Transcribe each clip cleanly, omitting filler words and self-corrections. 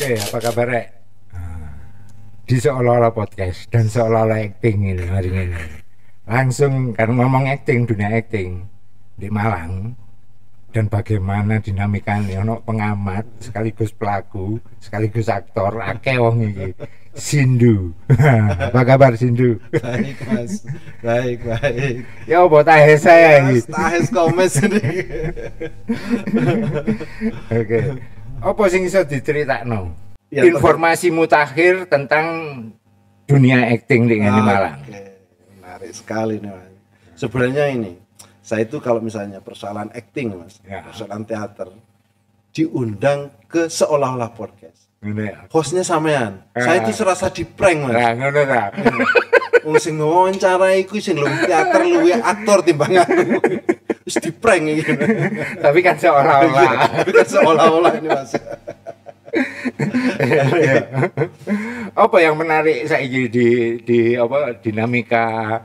Oke, apa kabar Rek? Di seolah-olah podcast dan seolah-olah acting ini hari ini. Langsung kan ngomong acting, dunia acting di Malang dan bagaimana dinamikanya ono pengamat sekaligus pelaku sekaligus aktor akeh wong iki. Sindu. Apa kabar Sindu? Baik Mas, baik. Ya apa tahe saya iki? Tahes komes ini. Oke. Apa sing iso diceritakno? Ya, Informasi mutakhir tentang dunia acting di Malang. Oke, menarik sekali nih Mas. Sebenarnya ini, saya itu kalau misalnya persoalan acting Mas, Ya. persoalan teater, diundang ke seolah-olah podcast. Ngono ya. Hostnya sampean, saya itu serasa di prank Mas. Nah, ngono ta. Wong sing wawancara iku sing luwih teater, luwih aktor timbang aku. Terus di prank iki. Tapi kan seolah-olah. Tapi kan seolah-olah ini Mas. Apa yang menarik saiki di apa dinamika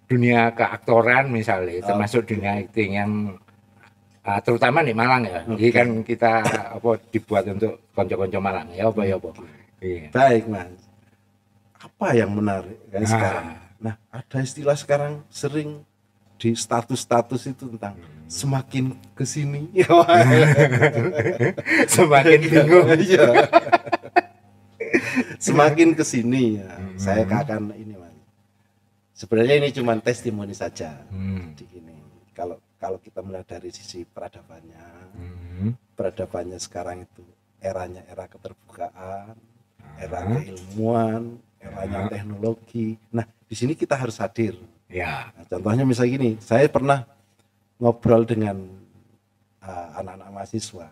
dunia keaktoran misalnya, termasuk dunia acting yang terutama di Malang ya. Ini kan kita apa dibuat untuk konco-konco Malang ya apa ya apa. Iya. Baik Mas. Apa yang menarik kayak sekarang? Nah, ada istilah sekarang sering di status-status itu tentang semakin kesini, Semakin bingung. Iya. Semakin kesini ya. Saya akan ini Mas. Sebenarnya ini cuma testimoni saja. Di ini. Kalau kita melihat dari sisi peradabannya, peradabannya sekarang itu eranya era keterbukaan, era keilmuan, eranya teknologi. Nah, di sini kita harus hadir. Ya. Nah, contohnya misalnya gini, saya pernah ngobrol dengan anak-anak mahasiswa.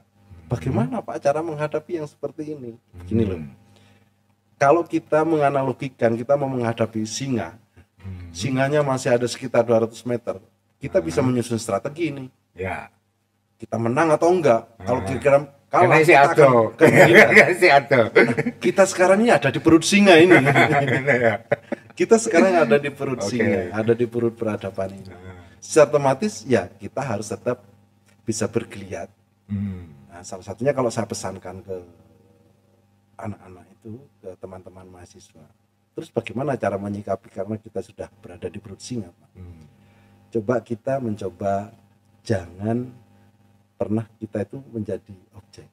Bagaimana Pak cara menghadapi yang seperti ini? Gini loh. Kalau kita menganalogikan, kita mau menghadapi singa, singanya masih ada sekitar 200 meter, kita bisa menyusun strategi ini. Ya. Kita menang atau enggak? Kalau kira-kira Karena si kita akan Ado. kemungkinan. Karena si Ado. Kita sekarang ini ada di perut singa ini. Kita sekarang ada di perut singa, ada di perut peradaban ini. Secara otomatis ya kita harus tetap bisa bergeliat. Nah, salah satunya kalau saya pesankan ke anak-anak itu, ke teman-teman mahasiswa. Terus bagaimana cara menyikapi karena kita sudah berada di perut singa, Pak? Coba kita mencoba jangan pernah kita itu menjadi objek.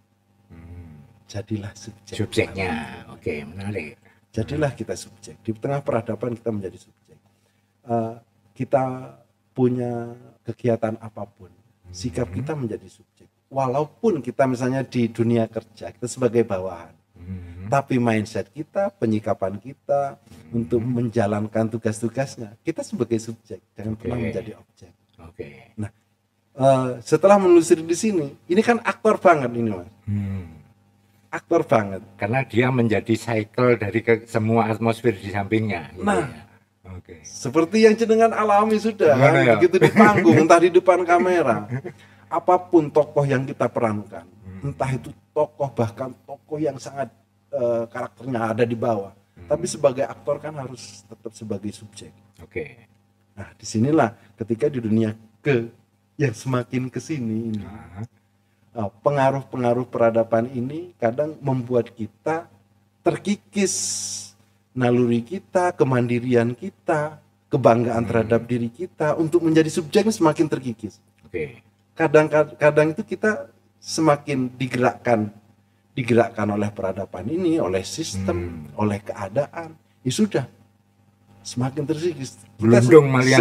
Jadilah subjek. Subjeknya. Oke, menarik. Jadilah kita subjek. Di tengah peradaban kita menjadi subjek. Kita punya kegiatan apapun, sikap kita menjadi subjek. Walaupun kita misalnya di dunia kerja, kita sebagai bawahan. Tapi mindset kita, penyikapan kita untuk menjalankan tugas-tugasnya, kita sebagai subjek, jangan pernah menjadi objek. Oke. Nah, setelah menelusuri di sini, ini kan aktor banget ini Mas. Aktor banget. Karena dia menjadi cycle dari semua atmosfer di sampingnya. Nah, oke. seperti yang jenengan alami sudah kan, Ya? begitu di panggung, entah di depan kamera, apapun tokoh yang kita perankan, entah itu tokoh bahkan tokoh yang sangat karakternya ada di bawah, tapi sebagai aktor kan harus tetap sebagai subjek. Oke. Nah, disinilah ketika di dunia yang semakin kesini ini, pengaruh-pengaruh peradaban ini kadang membuat kita terkikis naluri kita, kemandirian kita, kebanggaan terhadap diri kita untuk menjadi subjek semakin terkikis. Oke. Kadang itu kita semakin digerakkan oleh peradaban ini, oleh sistem, oleh keadaan. Ya sudah, semakin terkikis. Kita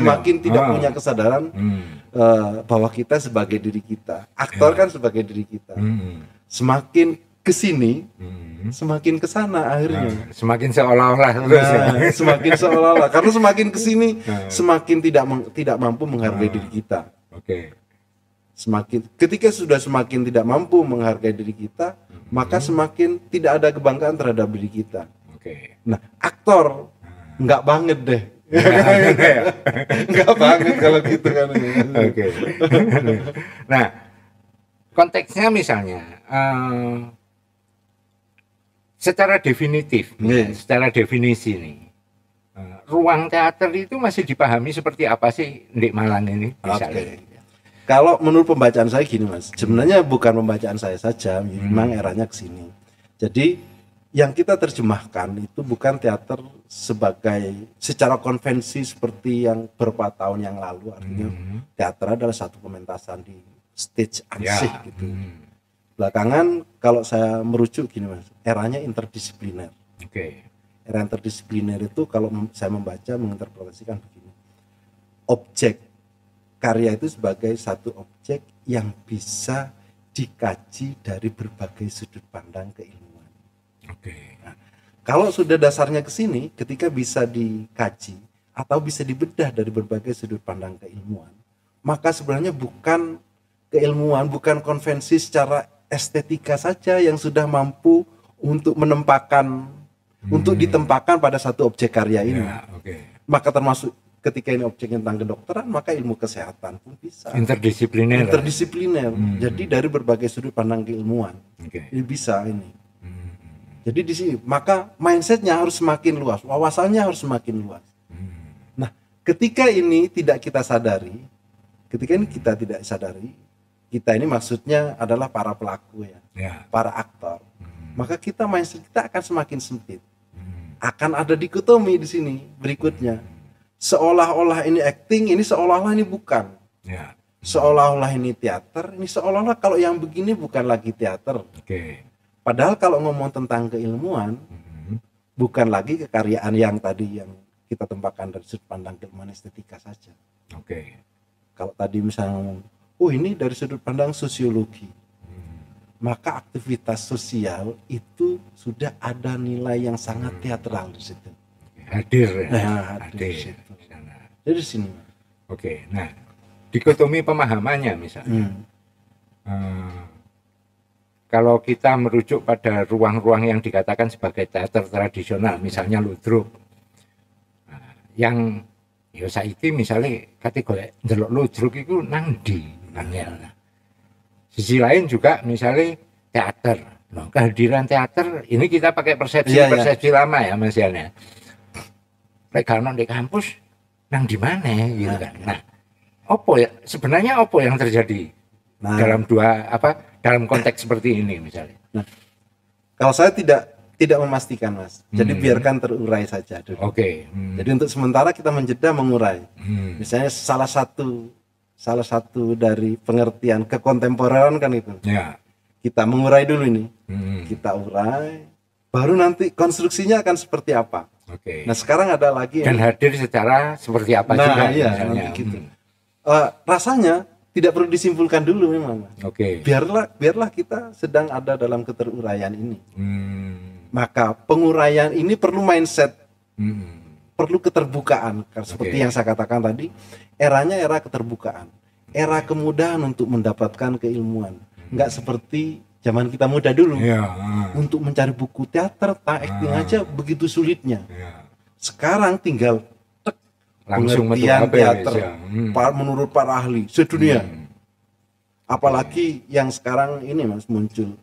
semakin tidak punya kesadaran bahwa kita sebagai diri kita, aktor kan sebagai diri kita. Semakin kesini, semakin kesana akhirnya. Semakin seolah-olah terus. Semakin seolah-olah. Karena semakin kesini, semakin tidak mampu menghargai diri kita. Oke. Ketika sudah semakin tidak mampu menghargai diri kita, maka semakin tidak ada kebanggaan terhadap diri kita. Oke. Nah, aktor nggak banget deh. Nggak banget kalau gitu kan. Oke. Nah, konteksnya misalnya secara definitif, secara definisi nih, ruang teater itu masih dipahami seperti apa sih di Malang ini misalnya? Kalau menurut pembacaan saya gini Mas, sebenarnya bukan pembacaan saya saja, memang eranya kesini. Jadi yang kita terjemahkan itu bukan teater sebagai secara konvensi seperti yang beberapa tahun yang lalu, artinya teater adalah satu pementasan di stage ansih gitu. Belakangan kalau saya merujuk gini Mas, eranya interdisipliner. Era interdisipliner itu kalau saya membaca menginterpretasikan begini. Objek karya itu sebagai satu objek yang bisa dikaji dari berbagai sudut pandang keilmuan. Nah, kalau sudah dasarnya ke sini, ketika bisa dikaji atau bisa dibedah dari berbagai sudut pandang keilmuan, maka sebenarnya bukan keilmuan, bukan konvensi secara estetika saja yang sudah mampu untuk menempatkan, untuk ditempatkan pada satu objek karya ini. Maka termasuk ketika ini objeknya tentang kedokteran, maka ilmu kesehatan pun bisa. Interdisipliner. Jadi dari berbagai sudut pandang keilmuan, ini bisa ini. Jadi di sini, maka mindsetnya harus semakin luas, wawasannya harus semakin luas. Nah, ketika ini tidak kita sadari, kita ini maksudnya adalah para pelaku para aktor. Maka mindset kita akan semakin sempit. Akan ada dikotomi di sini berikutnya. Seolah-olah ini acting, ini seolah-olah ini bukan. Seolah-olah ini teater, ini seolah-olah kalau yang begini bukan lagi teater. Padahal kalau ngomong tentang keilmuan, bukan lagi kekaryaan yang tadi yang kita tempatkan dari sudut pandang keilmuan estetika saja. Kalau tadi misalnya ngomong, oh ini dari sudut pandang sosiologi, maka aktivitas sosial itu sudah ada nilai yang sangat teatral di situ. Hadir. Hadir. Dari sini. Nah, dikotomi pemahamannya misalnya. Kalau kita merujuk pada ruang-ruang yang dikatakan sebagai teater tradisional, misalnya ludruk, yang ya saiki misalnya kategori ndelok ludruk itu nang ndi angel. Sisi lain juga misalnya teater. Nah, kehadiran teater ini kita pakai persepsi lama ya Mas Yan ya. Lek kalau di kampus nang di mana gitu kan. Nah, sebenarnya apa yang terjadi dalam dalam konteks seperti ini misalnya. Nah, kalau saya tidak memastikan Mas. Jadi biarkan terurai saja dulu. Jadi untuk sementara kita menjeda mengurai. Misalnya salah satu dari pengertian kekontemporeran kan itu. Kita mengurai dulu ini. Kita urai, baru nanti konstruksinya akan seperti apa. Nah, sekarang ada lagi dan hadir secara seperti apa juga misalnya. Gitu. Rasanya tidak perlu disimpulkan dulu memang. Biarlah kita sedang ada dalam keteruraian ini. Maka penguraian ini perlu mindset, perlu keterbukaan. Seperti yang saya katakan tadi, eranya era keterbukaan, era kemudahan untuk mendapatkan keilmuan. Enggak seperti zaman kita muda dulu. Untuk mencari buku teater, acting aja begitu sulitnya. Sekarang tinggal langsung pengertian teater menurut para ahli sedunia. Apalagi yang sekarang ini Mas muncul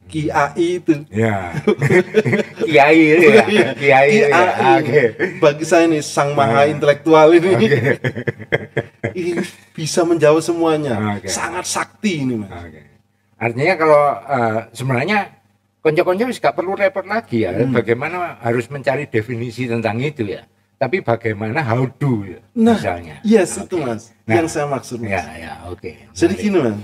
Kiai itu. Kiai. Bagi saya ini sang maha intelektual ini. Ini bisa menjawab semuanya. Sangat sakti ini Mas. Artinya kalau sebenarnya konco-konco gak perlu repot lagi ya. Bagaimana harus mencari definisi tentang itu ya. Tapi bagaimana how do ya, misalnya. Itu Mas, yang saya maksud Mas. Jadi gini Mas,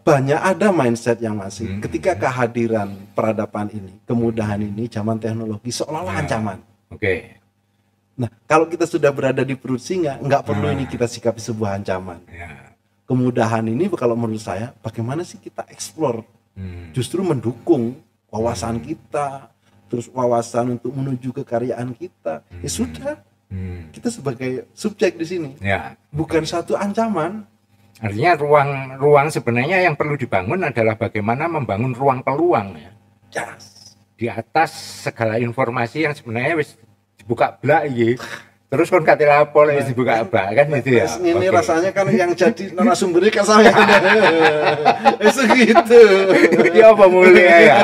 banyak ada mindset yang masih ketika kehadiran peradaban ini, kemudahan ini, zaman teknologi seolah-olah ancaman. Nah, kalau kita sudah berada di perut singa, nggak perlu ini kita sikapi sebuah ancaman. Kemudahan ini kalau menurut saya, bagaimana sih kita explore, justru mendukung wawasan kita, terus wawasan untuk menuju kekaryaan kita. Ya sudah, kita sebagai subjek di sini, bukan satu ancaman. Artinya ruang sebenarnya yang perlu dibangun adalah bagaimana membangun ruang peluang ya. Di atas segala informasi yang sebenarnya wis dibuka blak iki. Terus kon kate lapo lek dibuka blak kan itu ya. Ini rasanya kan yang jadi narasumber kan saya. Segitu. Ya apa mulia ya.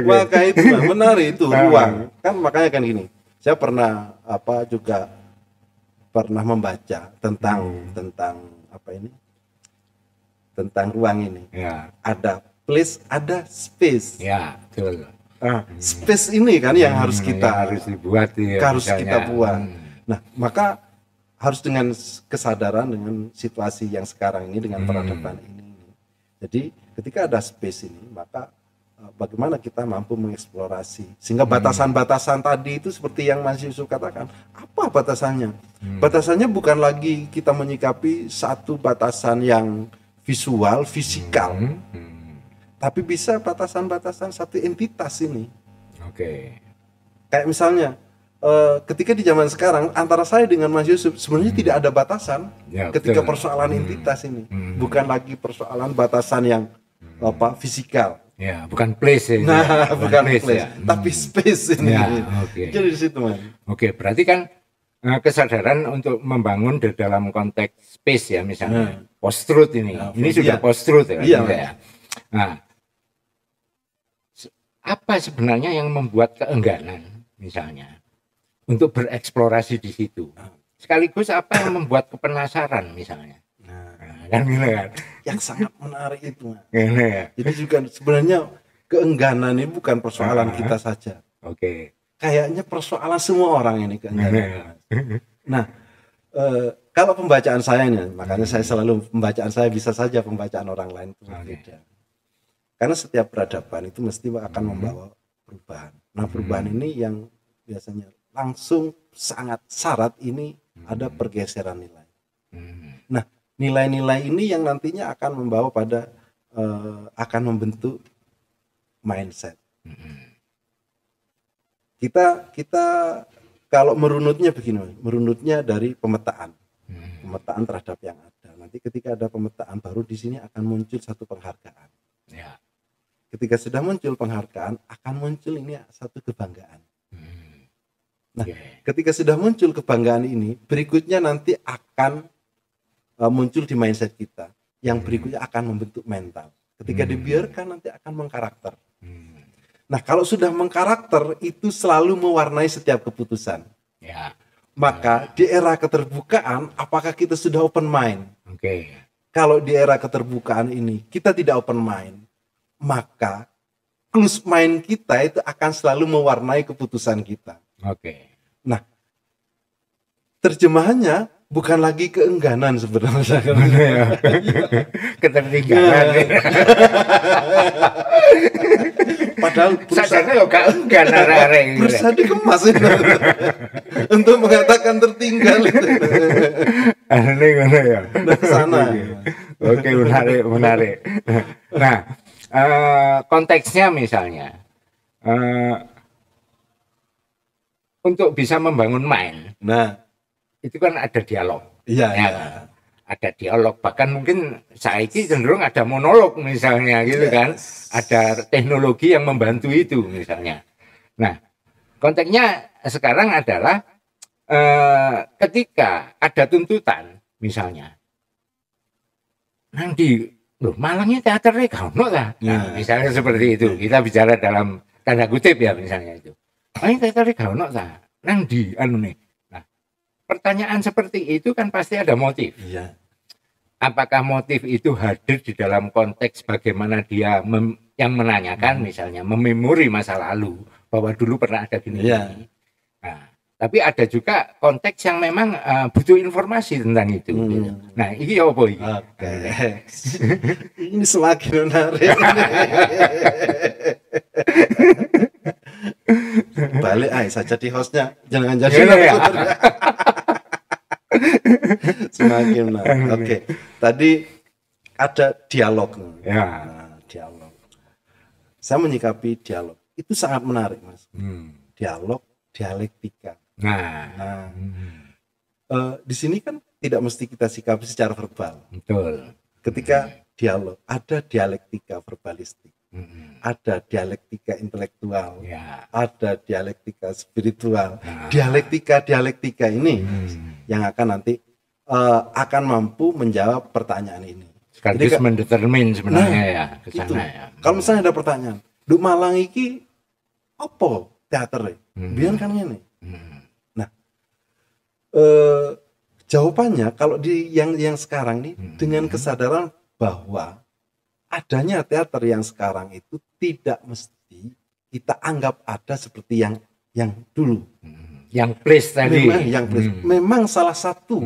Maka itu menarik itu ruang. Kan makanya kan gini. Saya pernah membaca tentang tentang ruang ini. Ya. Ada place, ada space. Ya, betul. Space ini kan yang harus kita harus dibuat ya, harus misalnya. kita buat. Nah, maka harus dengan kesadaran dengan situasi yang sekarang ini, dengan peradaban ini. Jadi ketika ada space ini, maka bagaimana kita mampu mengeksplorasi sehingga batasan-batasan tadi itu seperti yang Mas Yusuf katakan, apa batasannya? Batasannya bukan lagi kita menyikapi satu batasan yang visual, fisikal, tapi bisa batasan-batasan satu entitas ini. Oke. Kayak misalnya ketika di zaman sekarang antara saya dengan Mas Yusuf sebenarnya tidak ada batasan Ya, ketika betul. persoalan entitas ini, bukan lagi persoalan batasan yang fisikal. Ya, bukan place ya. Nah, bukan place, ya. tapi space ini. Ya, oke. Jadi di situ, Man. Oke, berarti kan kesadaran untuk membangun di dalam konteks space ya, misalnya post-truth ini. Ya, Ini sudah iya. post-truth ya. Iya, gitu ya. Nah, apa sebenarnya yang membuat keengganan misalnya untuk bereksplorasi di situ? Sekaligus apa yang membuat kepenasaran misalnya? Nah, kan gitu kan. Yang sangat menarik itu, Man. Gitu ya. Jadi juga sebenarnya keengganan ini bukan persoalan kita saja. Oke. Kayaknya persoalan semua orang ini keengganan. Nah, kalau pembacaan saya nih, makanya saya selalu pembacaan saya bisa saja pembacaan orang lain itu berbeda. Karena setiap peradaban itu mesti akan membawa perubahan. Nah, perubahan ini yang biasanya langsung sangat syarat ini ada pergeseran nilai. Nah, nilai-nilai ini yang nantinya akan membawa pada akan membentuk mindset. Kita kalau merunutnya begini, merunutnya dari pemetaan terhadap yang ada. Nanti ketika ada pemetaan baru di sini akan muncul satu penghargaan. Ya. Ketika sudah muncul penghargaan, akan muncul ini satu kebanggaan. Nah, ketika sudah muncul kebanggaan ini, berikutnya nanti akan muncul di mindset kita. Yang berikutnya akan membentuk mental. Ketika dibiarkan nanti akan mengkarakter. Nah, kalau sudah mengkarakter itu selalu mewarnai setiap keputusan. Ya. Maka di era keterbukaan, apakah kita sudah open mind? Oke. Kalau di era keterbukaan ini kita tidak open mind, maka close mind kita itu akan selalu mewarnai keputusan kita. Oke. Nah, terjemahannya bukan lagi keengganan sebenarnya. Ketertinggalan. Padahal Sajane yo gak enggan arek-arek. berusaha dikemas itu untuk mengatakan tertinggal itu. Aneh ngono ya. Nah, ke sana. Oke, menarik. Nah, konteksnya misalnya untuk bisa membangun mind, Nah, itu kan ada dialog. iya, Ya, iya. ada dialog, bahkan mungkin saiki cenderung ada monolog misalnya gitu kan. Ada teknologi yang membantu itu misalnya. Nah, konteksnya sekarang adalah ketika ada tuntutan misalnya. Nang di loh, Malangnya teaternya gak ono ta? Nah, misalnya seperti itu. Kita bicara dalam tanda kutip ya misalnya itu. Ini teaternya gak ono ta? Nang di anu nih. Nah, pertanyaan seperti itu kan pasti ada motif. Iya. Apakah motif itu hadir di dalam konteks bagaimana dia yang menanyakan misalnya mememori masa lalu bahwa dulu pernah ada gini. Iya. Nah, tapi ada juga konteks yang memang butuh informasi tentang itu. Gitu. Nah, ini apa ini? Oke. Ini semakin menarik. Balik saya jadi hostnya, jangan jadi Ya. semakin menarik. Oke. Tadi ada dialog. Ya. Nah, dialog. Saya menyikapi dialog itu sangat menarik, Mas. Dialog, dialektika. Nah, Di sini kan tidak mesti kita sikapi secara verbal. betul. Ketika dialog, ada dialektika verbalistik, ada dialektika intelektual, Ya. ada dialektika spiritual. Dialektika ini yang akan nanti akan mampu menjawab pertanyaan ini. Sekaligus Jadi, mendetermin sebenarnya ya ke itu. sana ya. Kalau misalnya ada pertanyaan, Duk Malang iki apa teater? Biar kan ini. Nah, jawabannya kalau di yang sekarang nih dengan kesadaran bahwa adanya teater yang sekarang itu tidak mesti kita anggap ada seperti yang dulu. Yang place tadi. Memang salah satu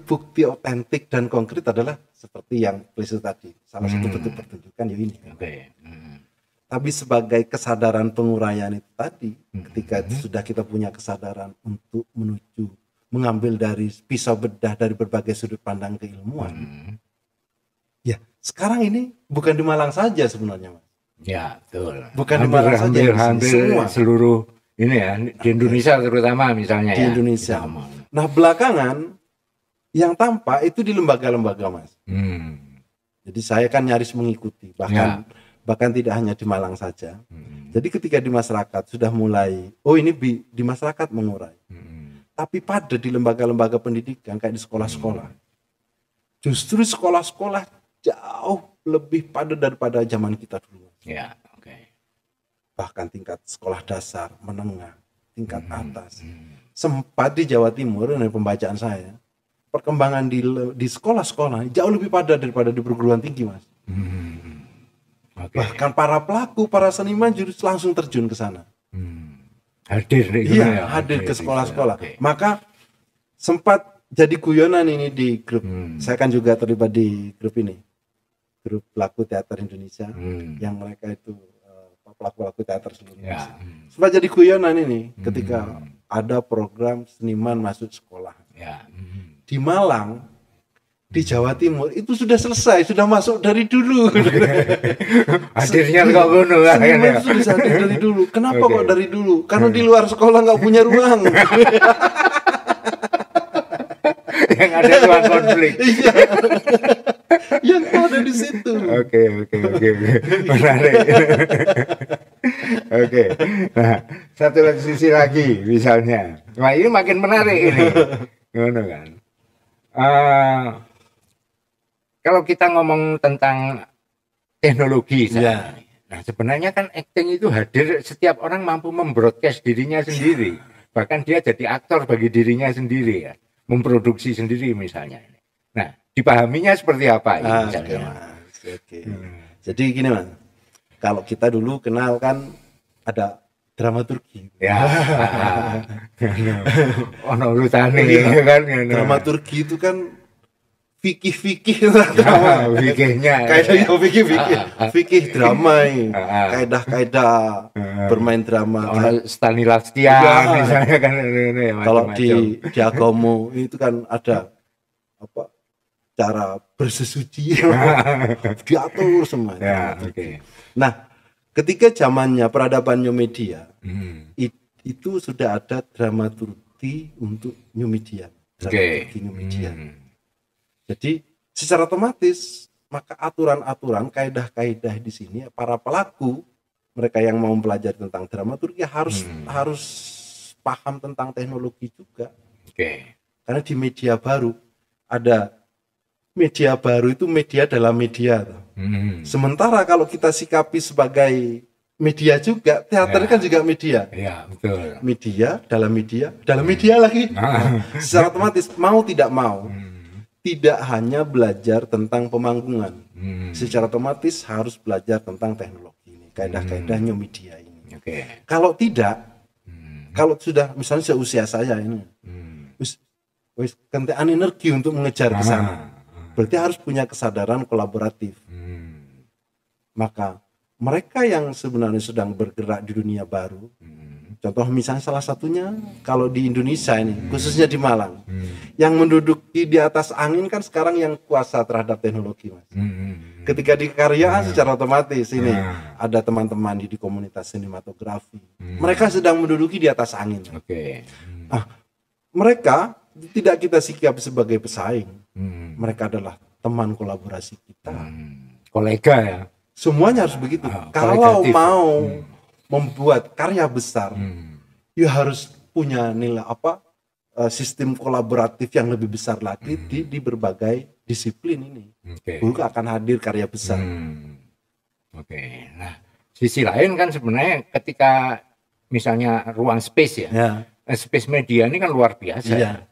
bukti otentik dan konkret adalah seperti yang place tadi. Salah satu bentuk pertunjukan ya ini. Tapi sebagai kesadaran penguraian itu tadi, ketika sudah kita punya kesadaran untuk mengambil dari pisau bedah dari berbagai sudut pandang keilmuan, ya sekarang ini bukan di Malang saja sebenarnya, Mas. Ya, betul. Bukan di Malang saja, hampir semua seluruh ini ya di Indonesia terutama misalnya di Indonesia. Nah belakangan yang tampak itu di lembaga-lembaga, Mas. Jadi saya kan nyaris mengikuti, bahkan tidak hanya di Malang saja. Jadi ketika di masyarakat sudah mulai, ini di masyarakat mengurai. Tapi pada di lembaga-lembaga pendidikan kayak di sekolah-sekolah, justru sekolah-sekolah jauh lebih padat daripada zaman kita dulu. Ya, oke. Bahkan tingkat sekolah dasar, menengah, tingkat atas. Sempat di Jawa Timur dari pembacaan saya, perkembangan di sekolah-sekolah jauh lebih padat daripada di perguruan tinggi, Mas. Okay. Bahkan para pelaku, para seniman justru langsung terjun ke sana. Hadir hadir ke sekolah-sekolah. Okay. Maka sempat jadi guyonan ini di grup. Saya kan juga terlibat di grup ini, grup pelaku teater Indonesia, yang mereka itu pelaku teater seluruh Indonesia. Sempat jadi guyonan ini ketika ada program seniman masuk sekolah. Di Malang, di Jawa Timur itu sudah selesai, sudah masuk dari dulu. Hadirnya kok ngono kan? Seniman itu sudah hadir dari dulu. Kenapa kok dari dulu? Karena di luar sekolah nggak punya ruang. Yang ada ruang konflik. Iya. Yang ada di situ. Oke. Menarik. Oke. Nah, satu sisi lagi misalnya. Wah, ini makin menarik ini. Ngono kan. Kalau kita ngomong tentang teknologi, nah sebenarnya kan acting itu hadir, setiap orang mampu membroadcast dirinya sendiri, bahkan dia jadi aktor bagi dirinya sendiri ya, memproduksi sendiri misalnya. Nah, dipahaminya seperti apa ini misalnya? Oke. Jadi gini, Mas, kalau kita dulu kenal kan ada dramaturgi. Ya. Ono urutane kan. Dramaturgi itu kan fikih fikihnya fikih drama kaidah bermain drama Stanislavski misalnya kan kalau di agama itu kan ada cara bersesuci diatur semuanya. Nah ketika zamannya peradaban new media itu sudah ada dramaturgi untuk new media. Jadi secara otomatis maka aturan-aturan, kaidah-kaidah di sini para pelaku, mereka yang mau belajar tentang dramaturgi harus paham tentang teknologi juga. Karena di media baru ada media baru itu media dalam media. Sementara kalau kita sikapi sebagai media juga, teater kan juga media. Iya, betul. Media dalam media lagi. Secara otomatis mau tidak mau tidak hanya belajar tentang pemangkungan, secara otomatis harus belajar tentang teknologi ini, kaidah-kaidah new media ini. Kalau tidak, kalau sudah misalnya seusia saya ini, wis kentean energi untuk mengejar ke sana, berarti harus punya kesadaran kolaboratif. Maka mereka yang sebenarnya sedang bergerak di dunia baru, contoh misalnya salah satunya kalau di Indonesia ini, khususnya di Malang, yang menduduki di atas angin kan sekarang yang kuasa terhadap teknologi, Mas. Ketika di karyaan secara otomatis ini ada teman-teman di komunitas sinematografi, mereka sedang menduduki di atas angin. Mereka tidak kita sikapi sebagai pesaing, mereka adalah teman kolaborasi kita, kolega ya. Semuanya harus begitu. Kalau mau membuat karya besar, ya harus punya nilai sistem kolaboratif yang lebih besar lagi di berbagai disiplin ini. Bukan akan hadir karya besar. Nah, sisi lain kan sebenarnya ketika misalnya ruang space ya. Space media ini kan luar biasa.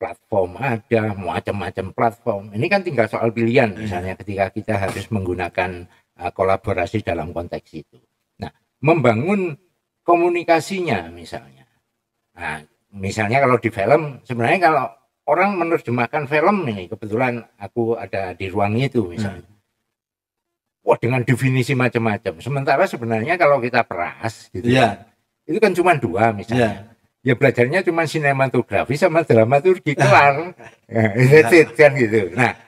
platform ada, macam-macam platform. Ini kan tinggal soal pilihan, misalnya ketika kita harus menggunakan kolaborasi dalam konteks itu. Nah, membangun komunikasinya misalnya. Nah, misalnya kalau di film, sebenarnya kalau orang menerjemahkan film ini, kebetulan aku ada di ruang itu misalnya. Wah, dengan definisi macam-macam. Sementara sebenarnya kalau kita peras gitu, itu kan cuma dua misalnya. Ya belajarnya cuma sinematografi sama dramaturgi, kelar. Kan gitu. Nah,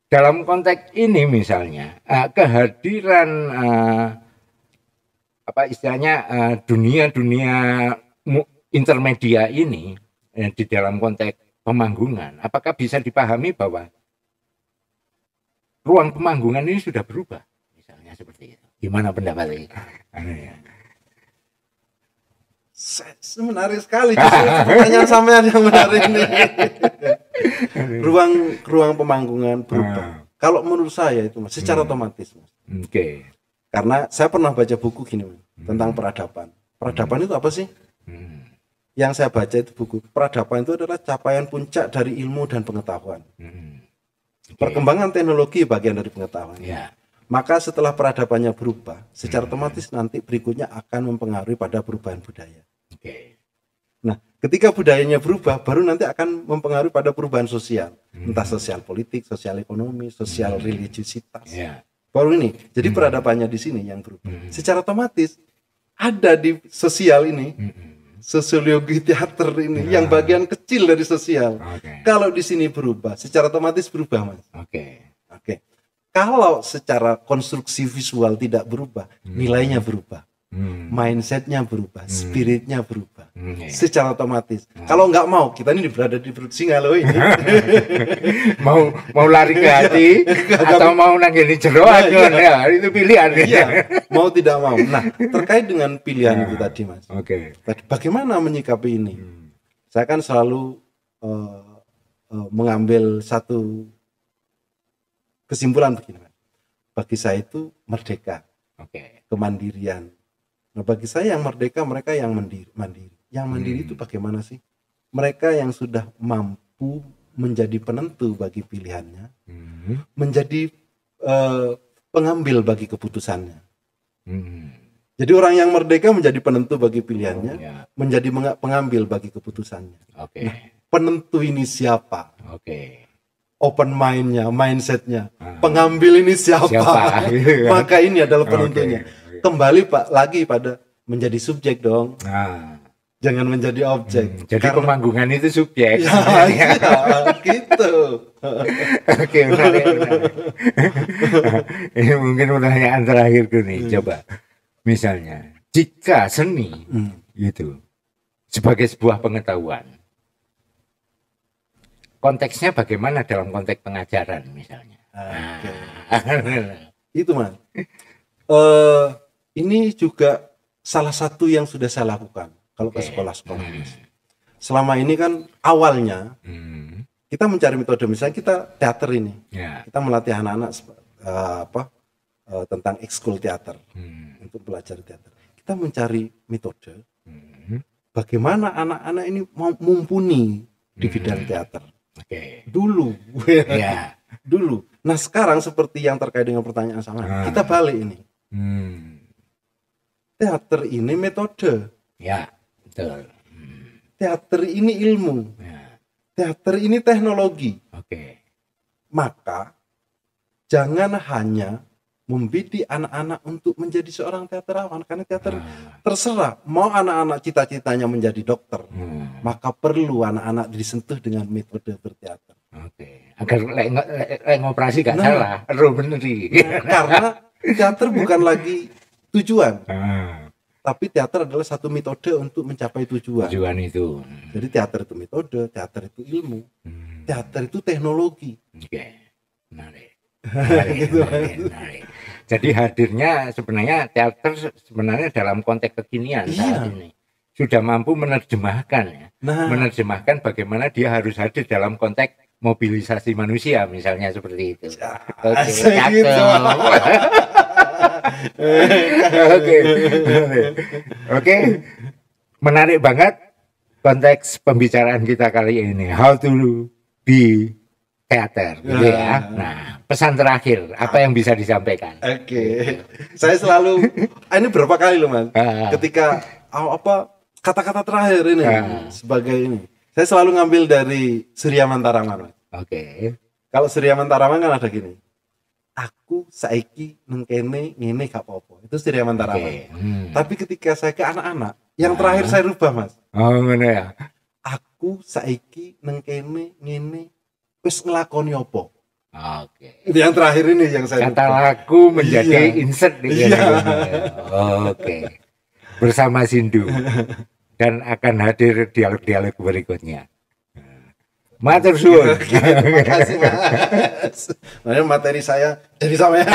dalam konteks ini misalnya kehadiran apa istilahnya dunia-dunia intermedia ini di dalam konteks pemanggungan, apakah bisa dipahami bahwa ruang pemanggungan ini sudah berubah, misalnya seperti itu. Gimana pendapatnya? Menarik sekali, pertanyaan sampean yang menarik ini. ruang pemanggungan berubah. Kalau menurut saya itu Mas, secara otomatis Mas. Oke. Karena saya pernah baca buku gini Mas, tentang peradaban. Peradaban itu apa sih? Yang saya baca itu buku peradaban itu adalah capaian puncak dari ilmu dan pengetahuan. Perkembangan teknologi bagian dari pengetahuan. Maka setelah peradabannya berubah, secara otomatis nanti berikutnya akan mempengaruhi pada perubahan budaya. Nah, ketika budayanya berubah, baru nanti akan mempengaruhi pada perubahan sosial, entah sosial politik, sosial ekonomi, sosial religiusitas. Baru ini, jadi peradabannya di sini yang berubah. Secara otomatis ada di sosial ini, sosiologi teater ini, yang bagian kecil dari sosial. Kalau di sini berubah, secara otomatis berubah, Mas. Kalau secara konstruksi visual tidak berubah, nilainya berubah, mindsetnya berubah, spiritnya berubah, secara otomatis. Kalau nggak mau, kita ini berada di perut singa loh ini. mau lari ke hati atau mau nanggini jero ya, itu pilihan. Mau tidak mau. Nah, terkait dengan pilihan itu tadi, Mas. Bagaimana menyikapi ini? Saya kan selalu mengambil satu kesimpulan begini, bagi saya itu merdeka, kemandirian. Nah, bagi saya yang merdeka mereka yang mandiri. Yang mandiri itu bagaimana sih? Mereka yang sudah mampu menjadi penentu bagi pilihannya, menjadi pengambil bagi keputusannya. Jadi orang yang merdeka menjadi penentu bagi pilihannya, menjadi pengambil bagi keputusannya. Nah, penentu ini siapa? Open mind-nya, mindset-nya, pengambil ini siapa? Maka ini adalah penentunya. Kembali Pak lagi pada menjadi subjek dong, jangan menjadi objek. Jadi karena pemanggungan itu subjek. Gitu. Menarik. Ini mungkin pertanyaan terakhirku nih. Coba, misalnya, jika seni itu sebagai sebuah pengetahuan, konteksnya bagaimana dalam konteks pengajaran misalnya? Itu Mas. Ini juga salah satu yang sudah saya lakukan kalau ke sekolah-sekolah. Selama ini kan awalnya kita mencari metode, misalnya kita teater ini, kita melatih anak-anak tentang ekskul teater untuk belajar teater. Kita mencari metode bagaimana anak-anak ini mau mumpuni di bidang teater. Dulu. Dulu. Nah, sekarang seperti yang terkait dengan pertanyaan sama, kita balik ini. Teater ini metode. Betul. Teater ini ilmu. Teater ini teknologi. Maka jangan hanya membidik anak-anak untuk menjadi seorang teaterawan, karena teater terserah mau anak-anak cita-citanya menjadi dokter, maka perlu anak-anak disentuh dengan metode berteater. Agar ngoperasi gak salah, bener sih. Karena teater bukan lagi tujuan, tapi teater adalah satu metode untuk mencapai tujuan. Itu. Jadi teater itu metode, teater itu ilmu, teater itu teknologi. Menarik. Jadi hadirnya sebenarnya teater sebenarnya dalam konteks kekinian saat ini sudah mampu menerjemahkan menerjemahkan bagaimana dia harus hadir dalam konteks mobilisasi manusia misalnya seperti itu. Oke. Menarik banget. konteks pembicaraan kita kali ini, how to be theater, gitu ya. Nah, pesan terakhir, apa yang bisa disampaikan? Oke. Saya selalu, ini berapa kali loh Mas, ketika kata-kata terakhir ini sebagai ini, saya selalu ngambil dari Surya Mantaraman, Mas. Oke. Kalau Surya Mantaraman kan ada gini, aku saiki nengkene ngene gak apa-apa. Itu Surya Mantaraman. Tapi ketika saya ke anak-anak, yang terakhir saya rubah Mas. Oh, ngono ya. Aku saiki nengkene ngene wis nglakoni apa? Oke. Yang terakhir ini yang saya Kata rubah. laku menjadi insert di Iya. Oke. Bersama Sindu. Dan akan hadir dialog-dialog berikutnya. Matur suwun. Terima kasih Mas. Nah, materi saya jadi sampean.